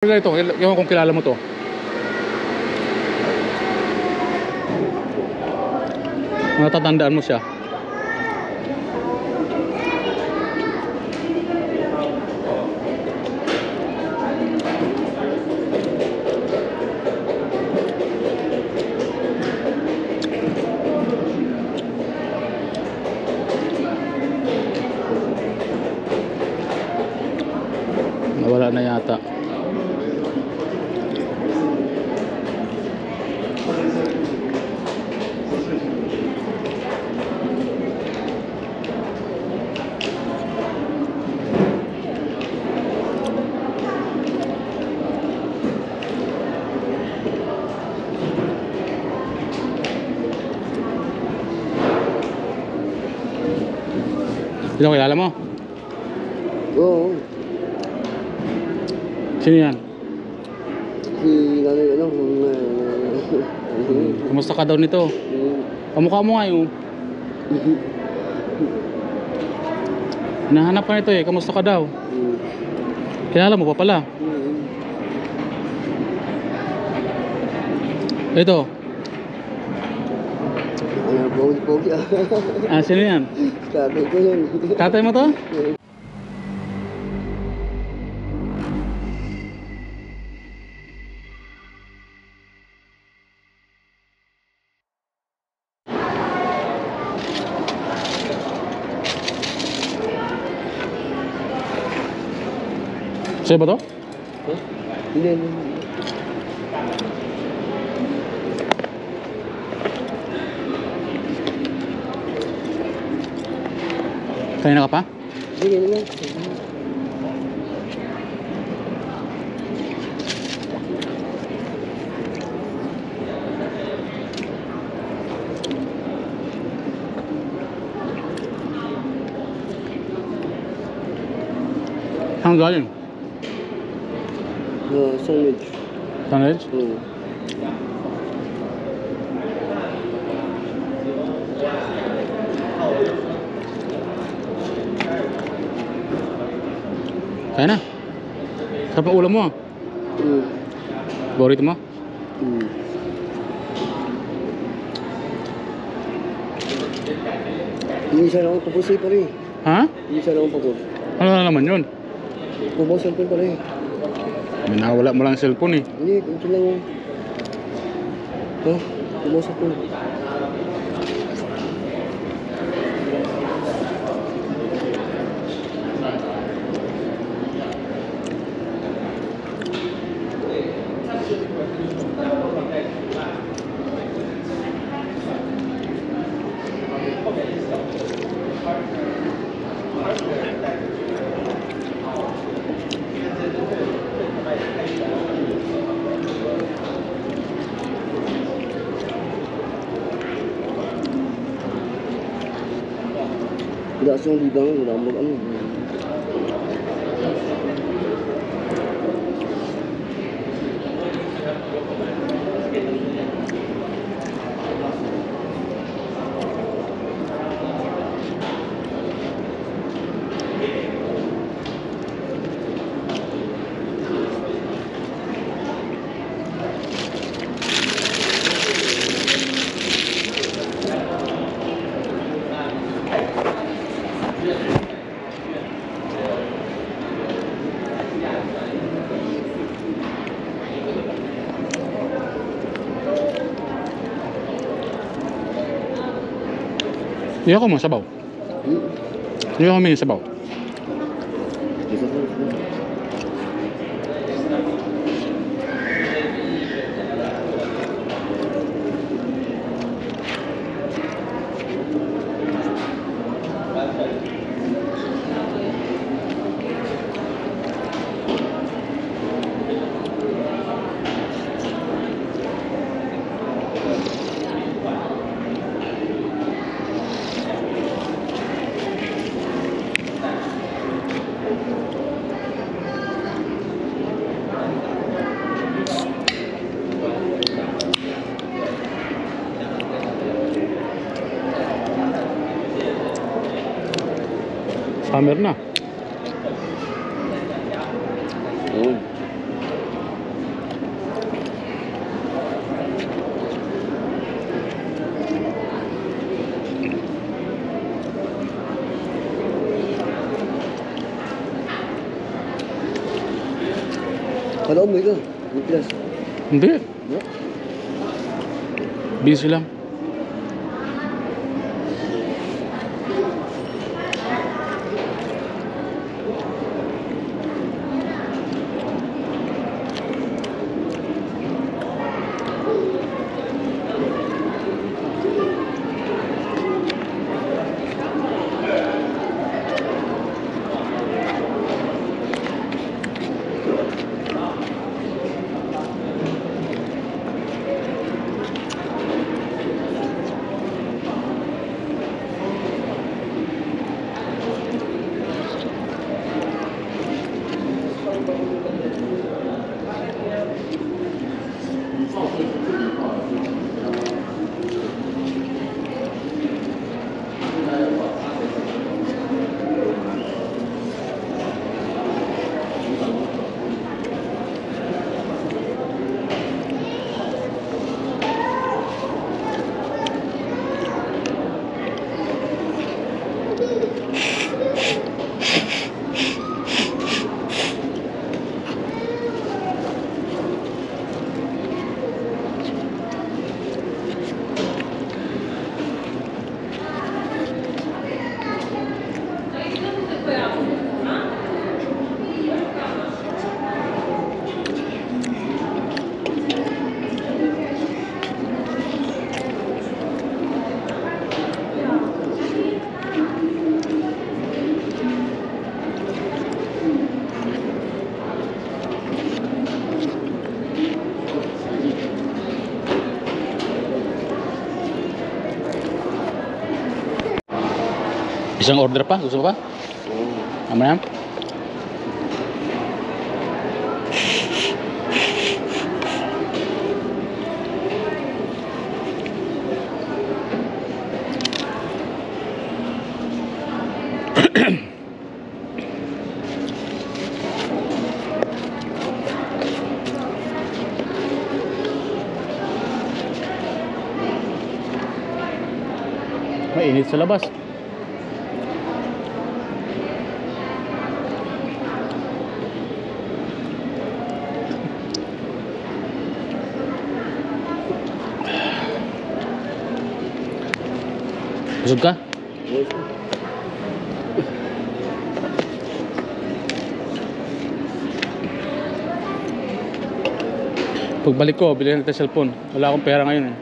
Ito, yung kung kilala mo to. Natatandaan mo siya. Nawala na yata. Sino kilala mo? Oo. Sino yan? Si nanay Kumusta ka daw nito? Kamukha mo nga yung nahanap ka nito eh. Kamusta ka daw? Kilala mo pa pala? Ito. Pogi. Sino yan? Tatay ko yun. Tatay mo to? Sa'yo ba to? Hindi. Kaya na ka pa? Sige naman. Saan galing? Sandwich. Sandwich? Oo. Kaya na. Sarap ang ulam mo ah. Paborito mo? Hindi siya lang tapos pa rin. Ha? Hindi siya lang tapos. Ano na naman yun? Pumasan pa rin. Nawala mo lang ang cellphone eh. Hindi, ito lang. Ha? Pumasan pa rin. Gaas yung libang, wala mo ano. Hindi ako mo sabaw. Hindi ako humingi sabaw. Summer na. Oo. Kala ko may ka. May plus. Hindi. No? Busy lang. Isang order pa? Gusto mo pa? Tama na yan? Mainit sa labas. Busog ka? Yes. Pagbalik ko, bilhin natin cellphone. Wala akong pera ngayon eh.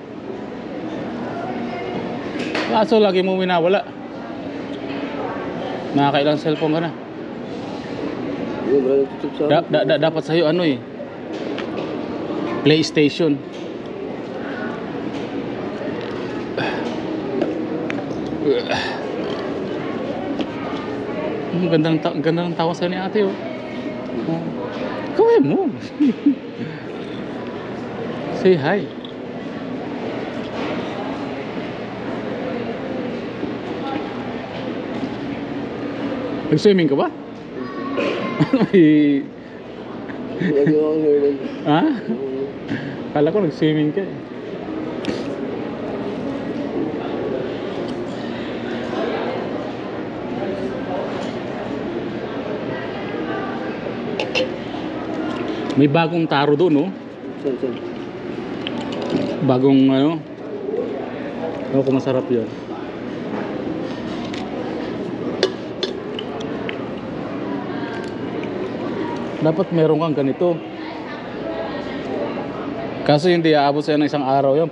Kaso lagi mo winawala. Nakakailang cellphone ka na. Yung bro, nagtutip sa akin. Dapat sa'yo ano eh, PlayStation. Ang ganda ng tawa sa'yo ni ate oh. Gawin mo. Say hi. Nag-swimming ka ba? Lagi akong hair lang. Ha? Kala ko nag-swimming ka eh. May bagong taro doon, no? Saan? Bagong ano? Ano kung masarap yun? Dapat meron kang ganito. Kaso hindi aabot sa'yo ng isang araw yan.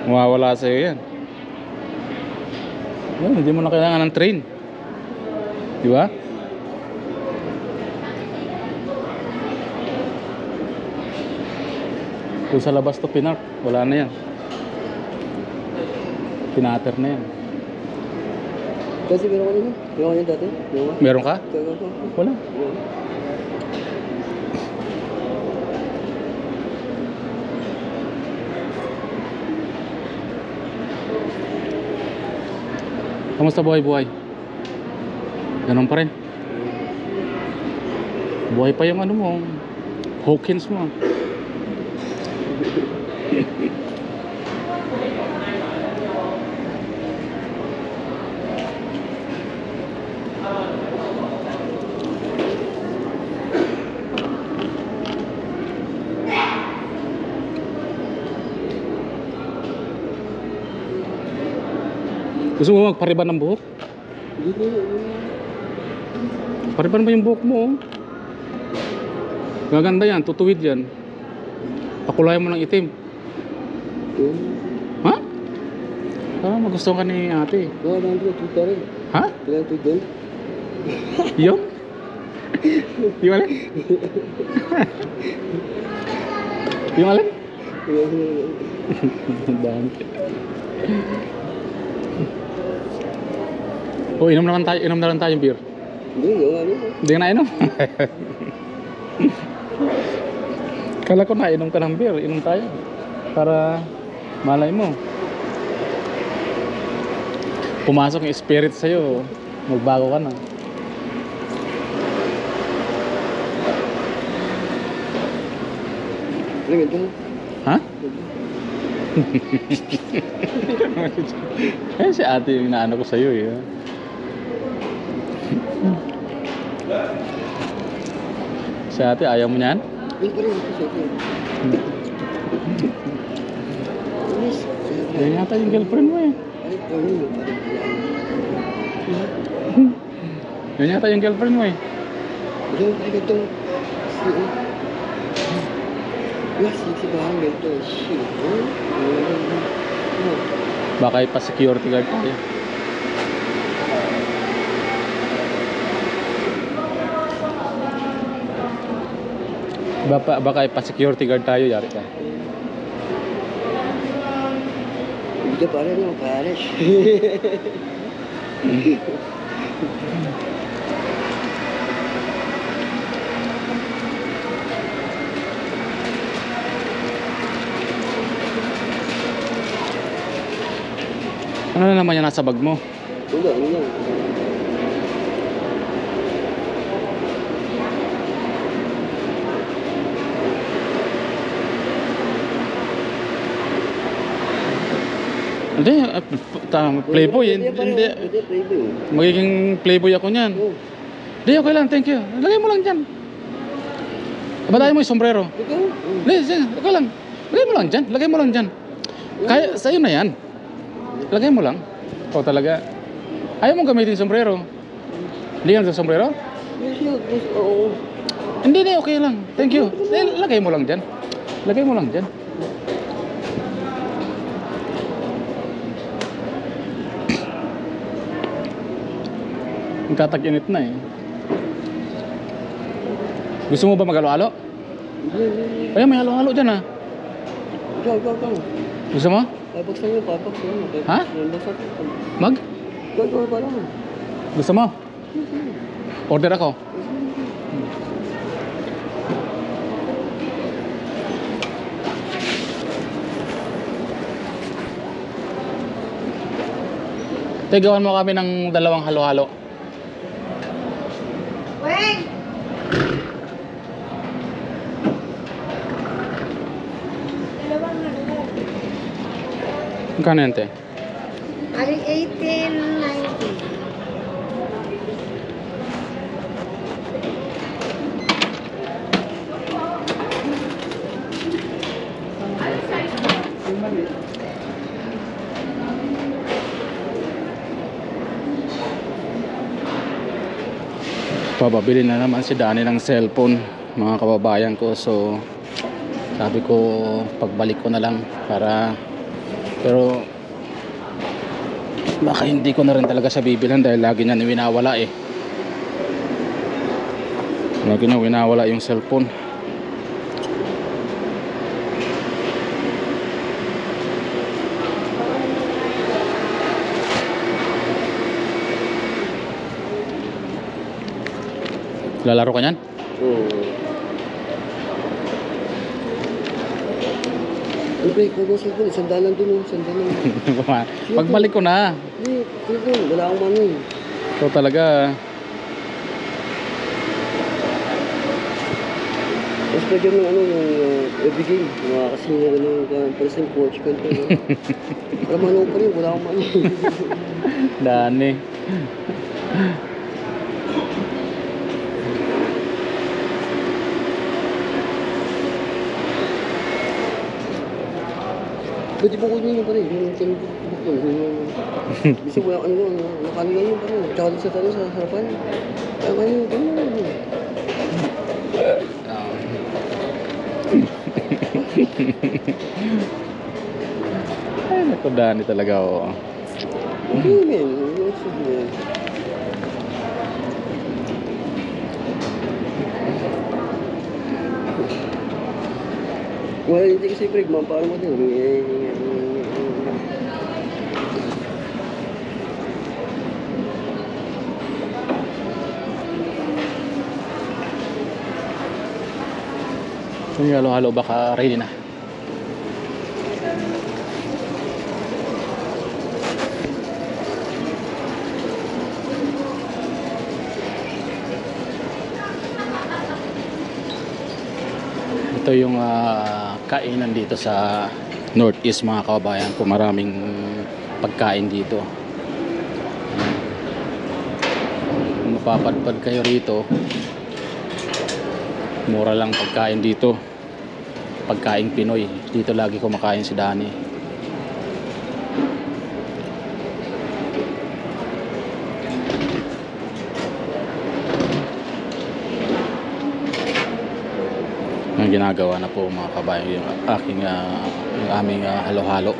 Mawawala sa'yo yan. Yan, hindi mo na kailangan ng train. Di ba? Kung sa labas to pinark, wala na yan. Pinater na yan. Kasi meron ko nito. Meron ko yan dati. Meron ka? Wala. Kamusta buhay-buhay? Ganun pa rin. Buhay pa yung ano mo, Hawkins mo. Gusto mo magpariban ng buhok? Hindi ko. Pariban ba yung buhok mo? Oh? Gaganda yan, tutuwid yan. Pakulayan mo ng itim. Ha? Parang magustuhan ka ni ate. Oo, lang doon. Tuta rin. Ha? Kailan ito doon? Yung? Yung alin? Yung alin? Dami. Oh, inom na lang tayo beer. Hindi, yung ano. Hindi ka nainom? Kala ko nainom ka ng beer, inom tayo. Para malay mo. Pumasok yung spirit sa'yo, magbago ka na. Ano ganito mo? Ha? Eh, si ate yung inaano ko sa'yo eh. Si ate, ayaw mo niyan? Yung pa rin ito sa akin. Miss. Yan yata yung girlfriend mo eh. Ay, ano yun? Parang Yan yata yung girlfriend mo eh. yung parang ganito. Si parang ganito. Shit. Baka ipa-security guard tayo. Baka ipa-security guard tayo, yari ka. Hindi ka parang yung pares. Ano na naman yan nasa bag mo? Wala, ano lang. Hindi, playboy. Hindi. Hindi, playboy. Magiging playboy ako niyan. Oo. Hindi, okay lang, thank you. Lagay mo lang dyan. Batayin mo yung sombrero. Ikaw? Hindi, okay lang. Lagay mo lang dyan, lagay mo lang dyan. Kaya, sa'yo na yan. Lagay mo lang. O talaga. Ayaw mong gamitin yung sombrero. Hindi ka sa sombrero? Yes, oo. Hindi, okay lang. Thank you. Lagay mo lang dyan. Lagay mo lang dyan. Magkatag-init na eh. Gusto mo ba mag-halo-halo? Hindi. Ayan, may halo-halo dyan ah. Ikaw. Gusto mo? Papaksan mo. Ha? Mag? Ikaw pa lang. Gusto mo? Order ako. Gawan mo kami ng dalawang halo-halo. Weng! Dalawang ano? Magkano yan, te? Aling 1890. Pababili na naman si Danny ng cellphone, mga kababayan ko. So sabi ko pagbalik ko na lang para, pero baka hindi ko na rin talaga siya bibilhan dahil lagi niya winawala eh. Lagi niya winawala yung cellphone. Lalaro ka niyan? Oo. Siyempre, kung gusto ko, sandalan dun. Pagbalik ko na. Hindi, wala akong mano eh. So talaga Mas pwede yung yung every game. Mga kasi yung person coach ko. Wala mano pa rin, wala akong mano. Dani. Pwede bukod niyo pa rin. Yung bukod. Kasi wala ano yun. Nakaligan yun pa rin. Tsaka sa tanong sa harapan. Kaya kayo. Ay, naku, Dani talaga, oh. Okay, man. Sige. Wala hindi kasi Craig, paano mo din? Yung halo-halo baka ready na. Ito yung kainan dito sa Northeast mga kababayan po. Maraming pagkain dito. Kung mapapadpad kayo rito, mura lang pagkain dito. Pagkain Pinoy. Dito lagi kumakain si Dani. Ang ginagawa na po mga kabayan yung aming halo-halo.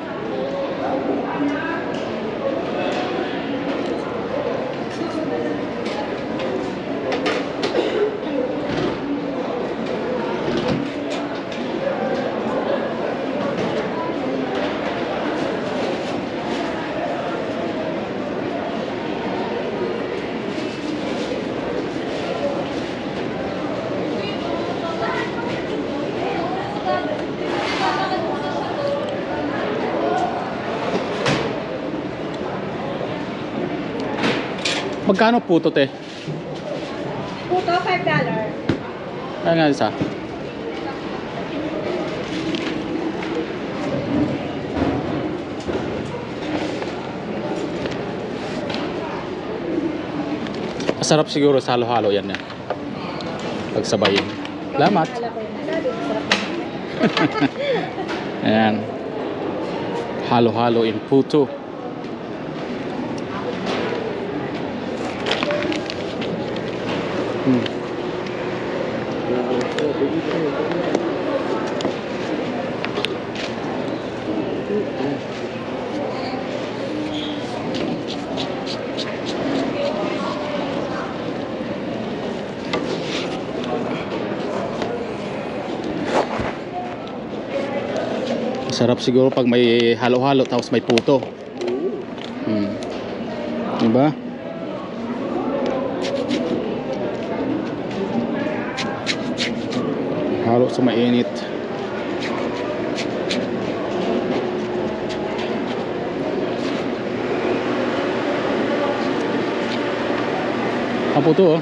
Magkano puto, te? Puto, $5. Kaya nga isa. Masarap siguro sa halo-halo yan. Pagsabayin. Salamat. Akala ko yun. Sabi, masarap naman. Ayan. Halo-halo in puto. Sarap siguro pag may halo-halo tapos may puto. Diba? Halo sa mainit. Ang puto, oh.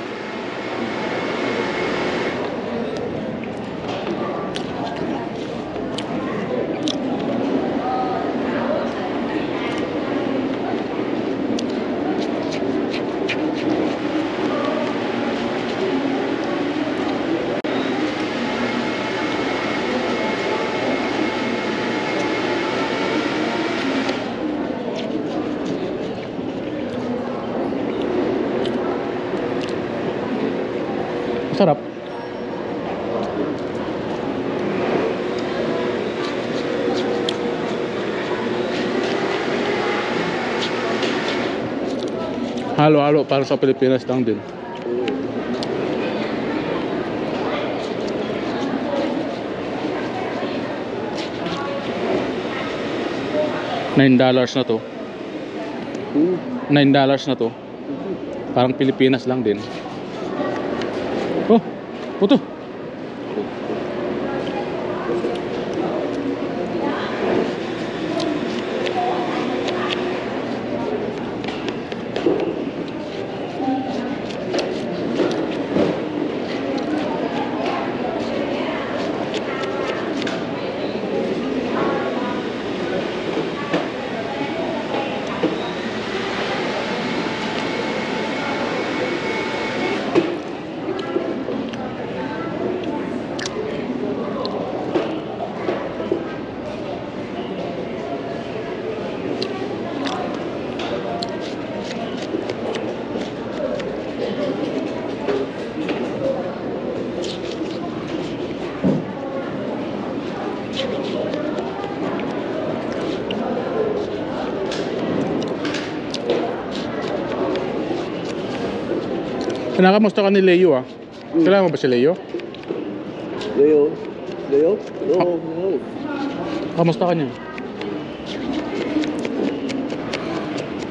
Sarap. Halo-halo para sa Pilipinas lang din. $9 na to. $9 na to. Parang Pilipinas lang din. Oh, puto. Kinakamusta ka ni Leo ah. Kailangan mo ba si Leo? Leo? Leo? No, no. Kamusta ka niya?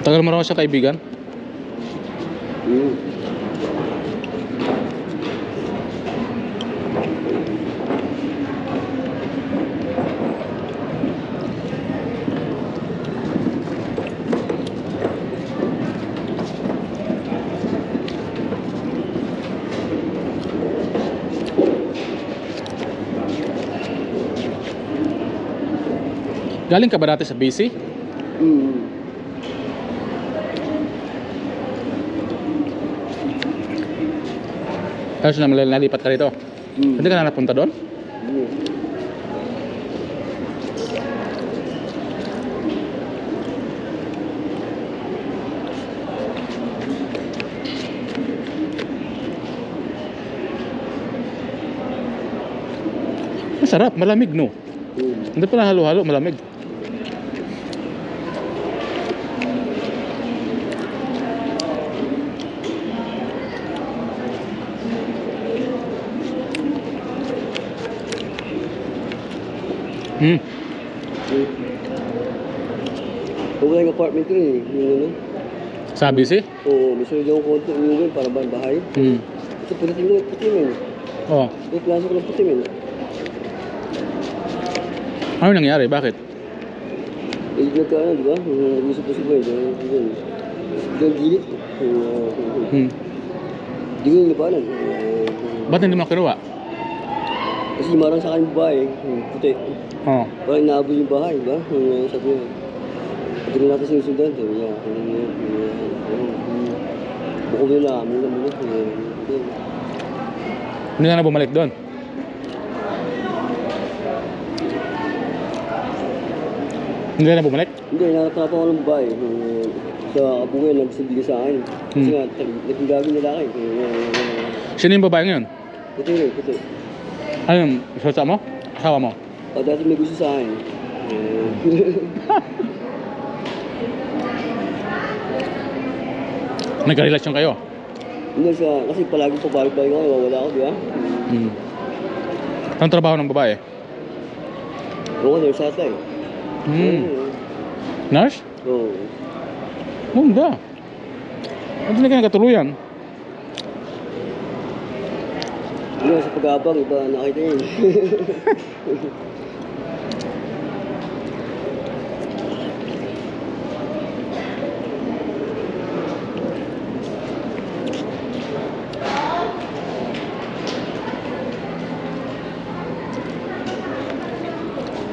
Tagal mo raw siya kaibigan? Hmm. Galing ka ba dati sa BC? Hmm. Tapos na nalipat ka rito? Hmm. Hindi ka na napunta doon? Hmm. Masarap, malamig no? Hmm. Hindi pala halo-halo, malamig. Hmm. Wala yung apartment ko rin eh. Yung ano. Sa BC? Oo, may sunod yung konti. Yung yun, para ba bahay? Hmm. Ito, pulitin mo, puti men. Oh. May klase ko ng puti men. Ano nangyari? Bakit? Eh, nagka-ano, di ba? Nag-usap-usap mo eh. Diyan gilid. Hmm. Di ko yung lipanan. Ba't hindi mo kinuha? Kasi marang sa kanyang babae, puti. Oh. Parang inaabot yung bahay, di ba? Sabi niya, ito na natin sinusundan. Sabi niya, buko mo na, muna. Hindi ka na bumalik doon? Hindi ka na bumalik? Hindi, nakatapa ko ng babae. Sa kabungay, nagsabi sa akin. Kasi nga, naging gagawin nila akin. Sino yung babae ngayon? Puti rin, puti. Ano yung sota mo? Asawa mo? O, dati may gusto sa akin. Nagka-relasyon kayo? Hindi kasi palagi pabalik-balik ako, wala ako, di ba? Hmm. Anong trabaho ng babae? Oo, nurse ata eh. Hmm. Nurse? Oo. Bunda. Hindi na ka nagkatuluyan. Hindi, sa pag-aabang, iba nakita yun.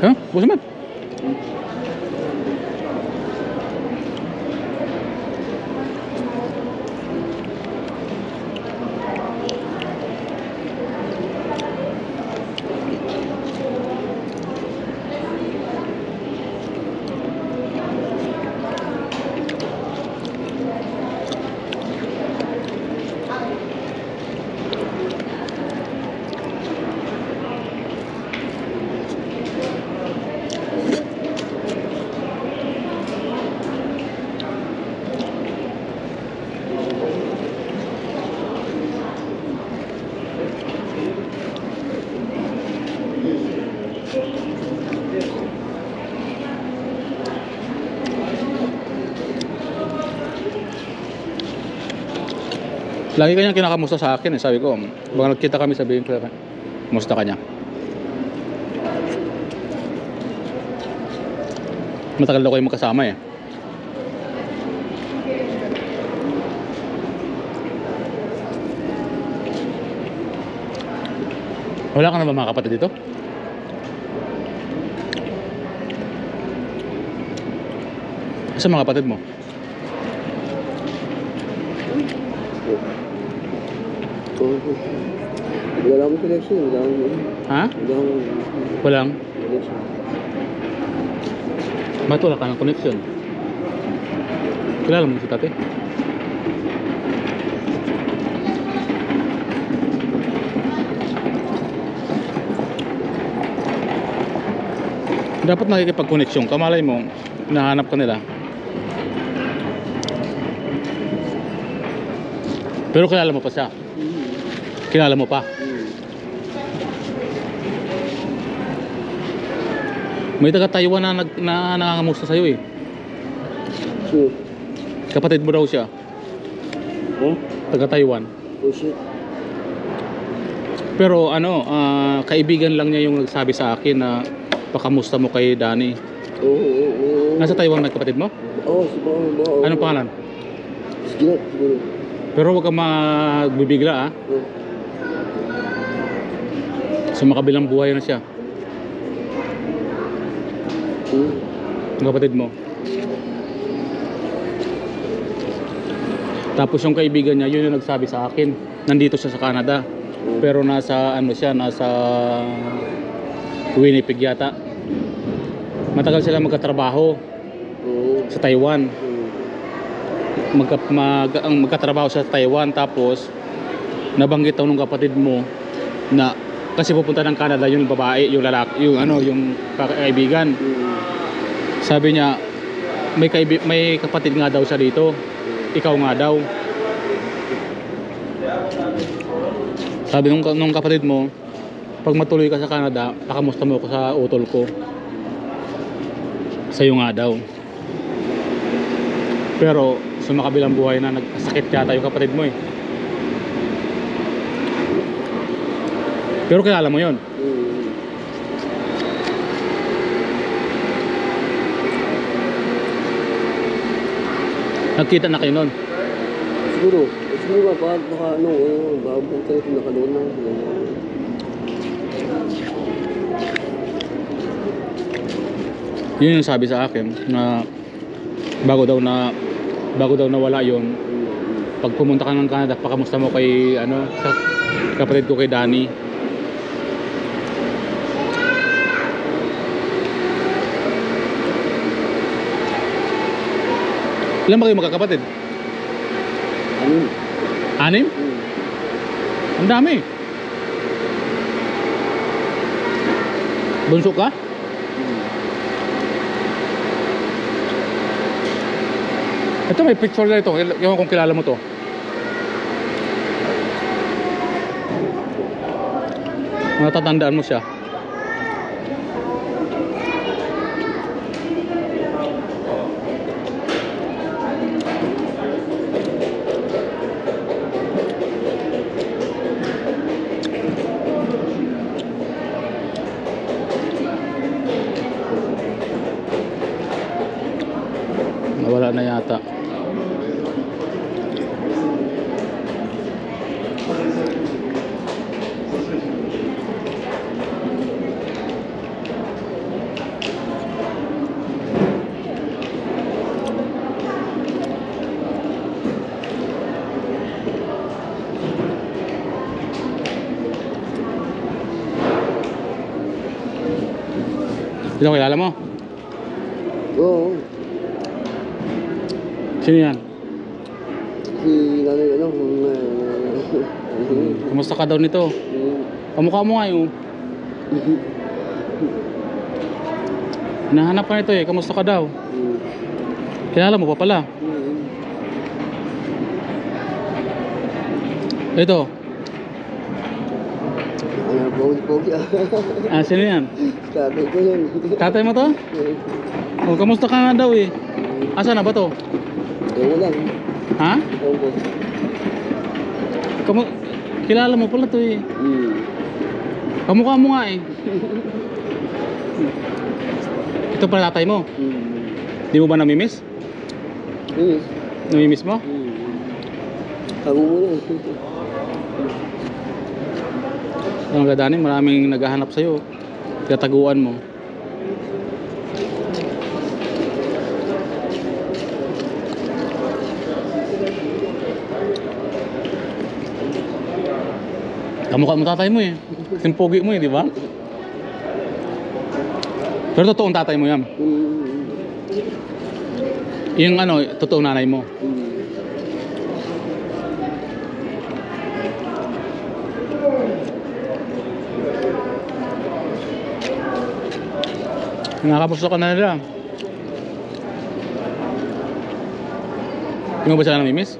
Huh? Bukas naman. Lagi kanyang kinakamusta sa akin eh. Sabi ko, baka nagkita kami, sabihin ko, kumusta ka niya? Matagal daw kayo magkasama eh. Wala ka na ba mga kapatid dito? Sa mga kapatid mo? Wala akong connection, wala akong... Ha? Wala akong... Walang? connection. Ba't wala ka ng connection? Kilala mo si tate? Dapat nakikipag-connection ka, malay mo, hinahanap ka nila. Pero kilala mo pa siya. Kilala mo pa. May taga Taiwan na nangangamusta sa'yo eh. So, Kapatid mo daw siya. huh? Taga Taiwan. Oh shit. Pero ano, kaibigan lang niya yung nagsabi sa akin na pakamusta mo kay Danny. Oo. Nasa Taiwan na kapatid mo? Oo, si Bao. Anong pangalan? Sige, siguro. Pero huwag kang magbibigla ah. Oh. Sa makabilang buhay na siya. Ang kapatid mo. Tapos yung kaibigan niya, yun yung nagsabi sa akin. Nandito siya sa Canada. Pero nasa ano siya, nasa Winnipeg yata. Matagal sila magkatrabaho sa Taiwan. Magkatrabaho sa Taiwan, tapos nabanggit daw nung kapatid mo na kasi pupunta ng Canada yung babae, yung lalaki, yung ano, yung kaibigan. Sabi niya may kapatid nga daw siya dito. Ikaw nga daw. Sabi nung kapatid mo, pag matuloy ka sa Canada, pakamusta mo ako sa utol ko. Sa'yo nga daw. Pero sa makabilang buhay na nagkasakit yata yung kapatid mo eh. Pero kilala mo yon. Nagkita na kayo nun. Siguro ba, baka ano, babong talaga nakaloon na. Yun yung sabi sa akin na bago daw nawala yon, pag pumunta ka ng Canada, pakamusta mo kay ano, sa kapatid ko kay Danny. Ilan ba kayo magkakapatid? Ano? 6? Ang dami. Bunso ka? Ito may picture na ito. Ewan kung kilala mo to. Natatandaan mo siya. Nawala na yata. Sino kilala mo? Oo. Sino yan? Si nanay, ano, Kumusta ka daw nito? Kamukha mo nga yung nahanap ka nito eh. Kamusta ka daw? Kilala mo pa pala. Ito. Ano, pogi. Sino yan? Tatay ko yun. Tatay mo to? Oh, kamusta ka nga daw eh. Asa na ba to? Ewan lang. Ha? Ewan ko. Kilala mo pala to eh. Kamukha mo nga eh. Ito pala tatay mo. Di mo ba namimiss? Namimiss mo? Ako muna. Ang gadanin, maraming naghahanap sa'yo. Tataguan mo. Kamukha mo tatay mo eh. Simpogi mo eh, di ba? Pero totoong tatay mo yan. Yung ano, totoong nanay mo. Nakakapusto ka na nila. Hindi mo ba sila namimiss?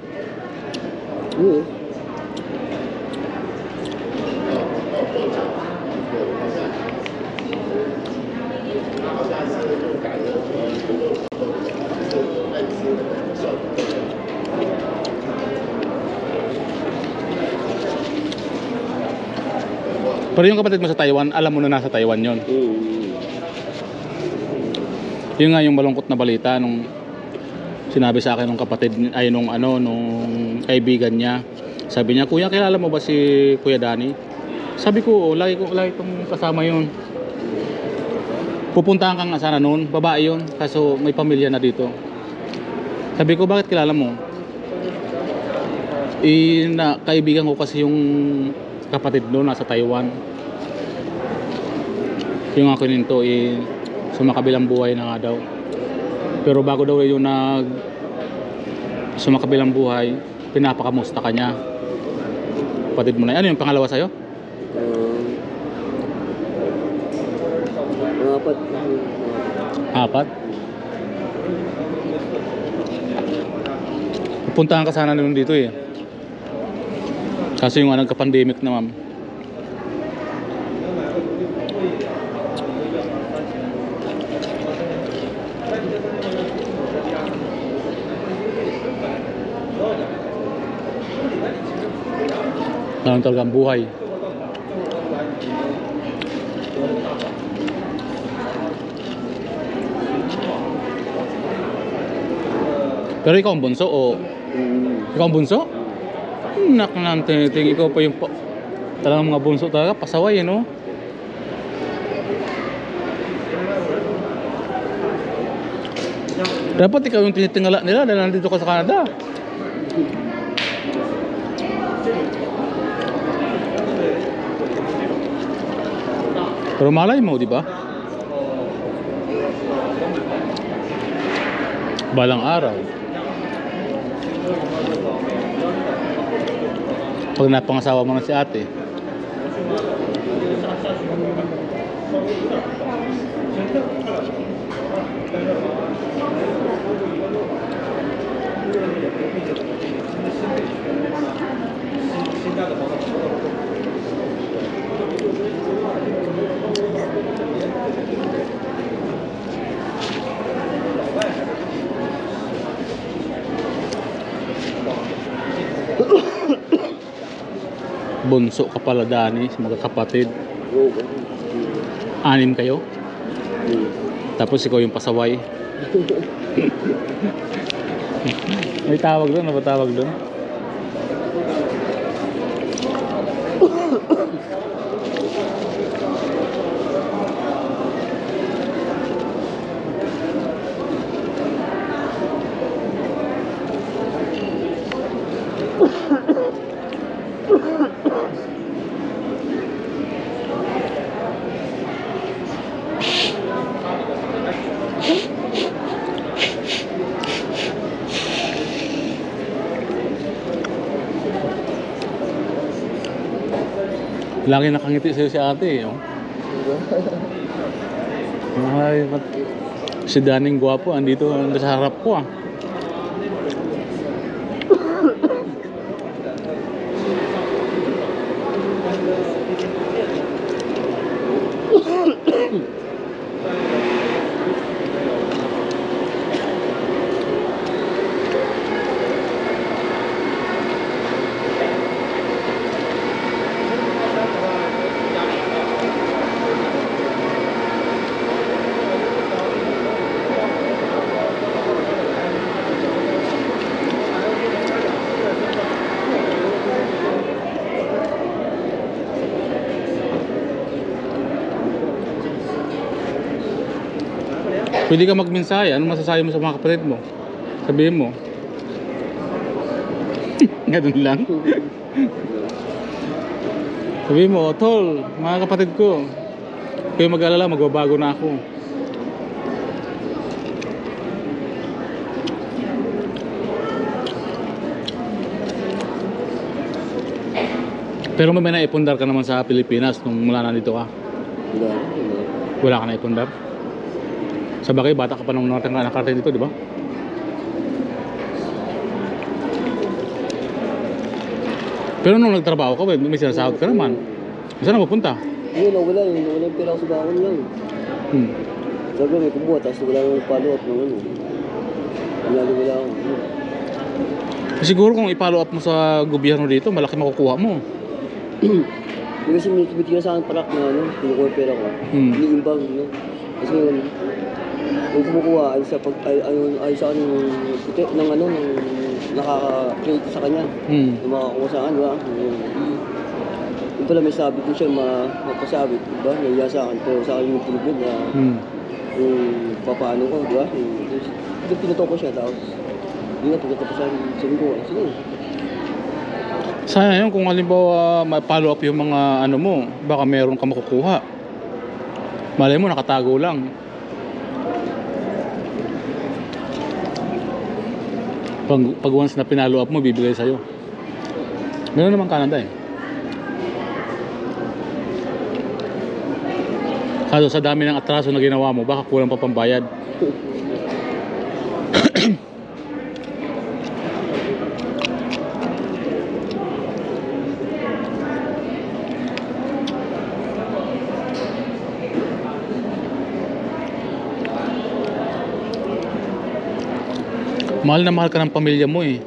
Pero yung kapatid mo sa Taiwan, alam mo na nasa Taiwan yon. Yun nga yung malungkot na balita nung sinabi sa akin nung kapatid ay nung kaibigan niya. Sabi niya, "Kuya, kilala mo ba si Kuya Danny?" Sabi ko, "Oo, lagi itong kasama yun." Pupuntahan ka nga sana noon, babae yun, kaso may pamilya na dito. Sabi ko, "Bakit kilala mo?" Kaibigan ko kasi yung kapatid doon nasa Taiwan. Yung ako nito sumakabilang buhay na nga daw. Pero bago daw yung sumakabilang buhay, pinapakamusta ka niya. Kapatid mo na. Ano yung pangalawa sa'yo? Apat. Apat? Pupuntahan ka sana naman dito eh. Kasi yung nagka-pandemic na ma'am. Ganun talaga ang buhay. Pero ikaw ang bunso o? Ikaw ang bunso? Nak ng tiniting, ikaw pa yung talagang mga bunso talaga, pasaway eh no? Dapat ikaw yung tinitingala nila dahil nandito ka sa Canada. Pero malay mo, di ba? Balang araw. Pag napangasawa mo na si ate. Bunso ka pala, Danny, magkakapatid. Anim kayo? Tapos ikaw yung pasaway. May tawag doon, ano ba tawag doon? Lagi nakangiti sa'yo si ate eh. Oh. Ay, si Daning gwapo, andito sa harap ko ah. Pwede ka magmensahe. Ano masasabi mo sa mga kapatid mo? Sabihin mo. Ganun lang. Sabihin mo, "Tol, mga kapatid ko, kayo mag-alala, magbabago na ako." Pero may naipundar ka naman sa Pilipinas nung mula nandito ka. Wala ka naipundar? Sa bagay, bata ka pa nung nakarating dito, di ba? Pero nung nagtrabaho ka, may sinasahod ka naman. Saan na pupunta? Hindi, nawala yung pera ko sa bakon lang. Sabi may kumuha, tapos wala nang follow up ng ano. Wala ako. Siguro kung i-follow up mo sa gobyerno dito, malaki makukuha mo. Yung kasi may tumitira sa akin parak na ano, kinukuha yung pera ko. Iniimbang, no? Kasi yun, yung kumukuha ay sa ay sa ano, puti ng ano, ng nakaka-create sa kanya. Yung makakuha sa akin, di ba? Yung pala may sabit din siya, mapasabit, di ba? Nahiya sa akin, pero sa akin yung pinugod na yung papaano ko, di ba? Yung pinutok ko siya, tapos yun na, pagkatapusan, sabi ko, sige. Sayang yun kung halimbawa ma-follow up yung mga ano mo, baka meron ka makukuha. Malay mo nakatago lang. Pag once na pinalo up mo, bibigay sa'yo. Meron naman Canada eh. Kaso sa dami ng atraso na ginawa mo, baka kulang pa pambayad. Mahal na mahal ka ng pamilya mo eh.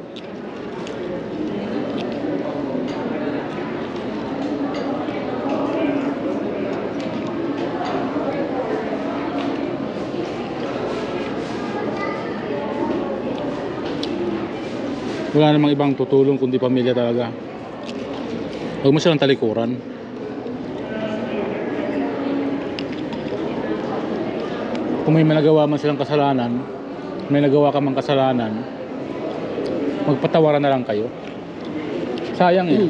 Wala namang ibang tutulong kundi pamilya talaga. Huwag mo silang talikuran. Kung may nagawa man silang kasalanan, may nagawa ka mang kasalanan, magpatawaran na lang kayo. Sayang eh.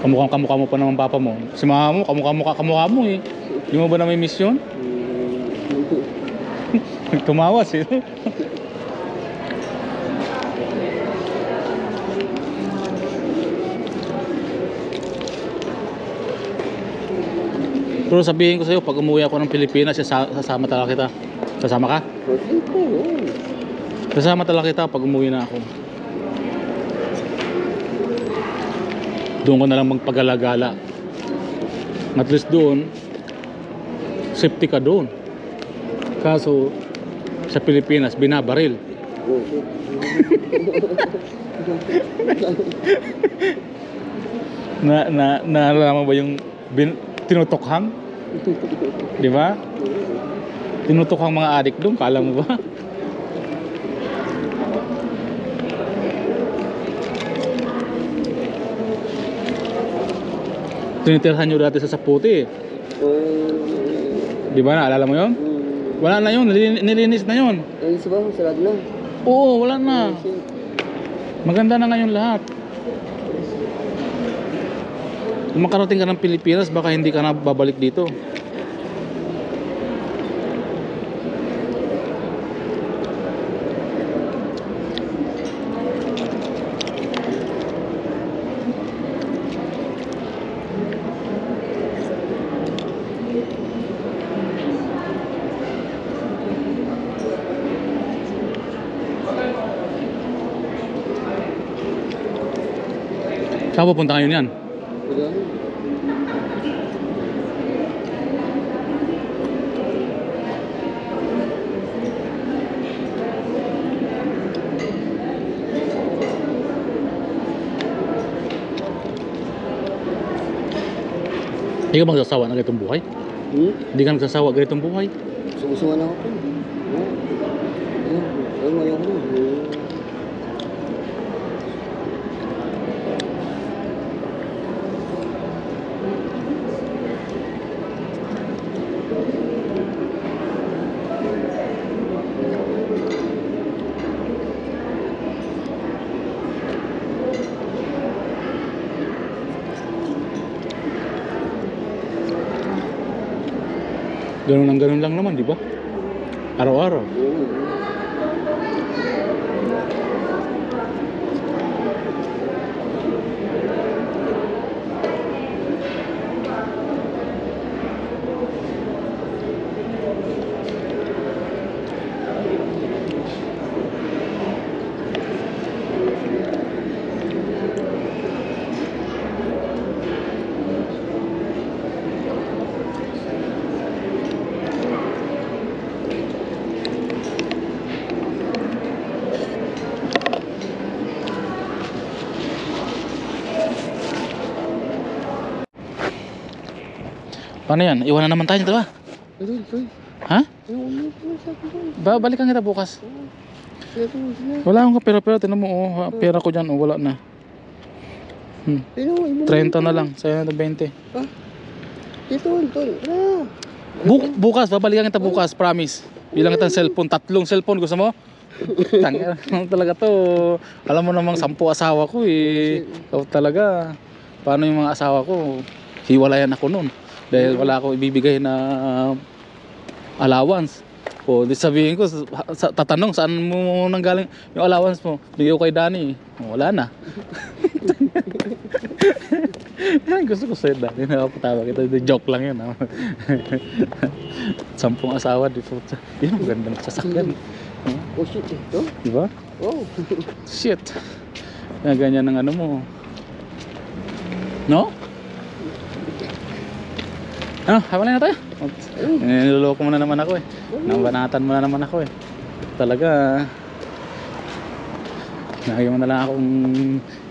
Kamukha mo pa naman papa mo. Si mama mo, kamukha mo eh. Di mo ba na may misyon? Tumawas eh. Pero sabihin ko sa'yo, pag umuwi ako ng Pilipinas, sasama talaga kita. Sasama ka? Sasama talaga kita pag umuwi na ako. Doon ko na lang magpagala-gala. At least doon, safety ka doon. Kaso, sa Pilipinas, binabaril. Naalala mo ba yung tinutokhang? Di ba? Tinutokhang mga adik doon, kala mo ba? Tinitirhan nyo dati sa Saputi eh. Di ba, naalala mo yun? Wala na yun, nilinis na yun. Nilinis ba? Sarado na? Oo, wala na. Maganda na ngayon lahat. Kung makarating ka ng Pilipinas, baka hindi ka na babalik dito. Saan pupunta ngayon yan? Wala. Hindi ka magsasawa na ganitong buhay? Hindi ka nagsasawa ganitong buhay? Sumusuwa na ako. Ayaw ko na. Ganun lang naman, di ba? Araw-araw. Paano yan? Iwanan naman tayo dito ba? Ayun, sorry. Ha? Ayun, sabi ko. Balikan kita bukas. Ayun, sila. Wala akong kapera-pera. Tinan mo, oh, pera ko dyan. Oh, wala na. Ayun, 30 na lang. Sa'yo na 20. Dito, tol. Wala. Bukas, babalikan kita bukas. Promise. Bilang kitang cellphone. 3 cellphone. Gusto mo? Tangina talaga to. Alam mo namang 10 asawa ko eh. So, talaga. Paano yung mga asawa ko? Hiwalayan ako nun. Dahil wala akong ibibigay na allowance. O, di sabihin ko, tatanong saan mo nanggaling yung allowance mo? Bigay ko kay Danny. Wala na. Gusto ko sa'yo, Danny. Nakapatawag ito. Joke lang yun. 10 asawa. Yun, ang ganda ng sasakyan. Oh shit eh. Oh? Diba? Oh. Shit. Kaya ganyan ng ano mo. No? Ano, habang na tayo. Niloloko mo na naman ako eh. Nabanatan mo na naman ako eh. Talaga. Lagi mo na lang akong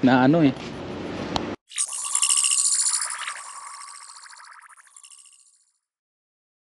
naano eh.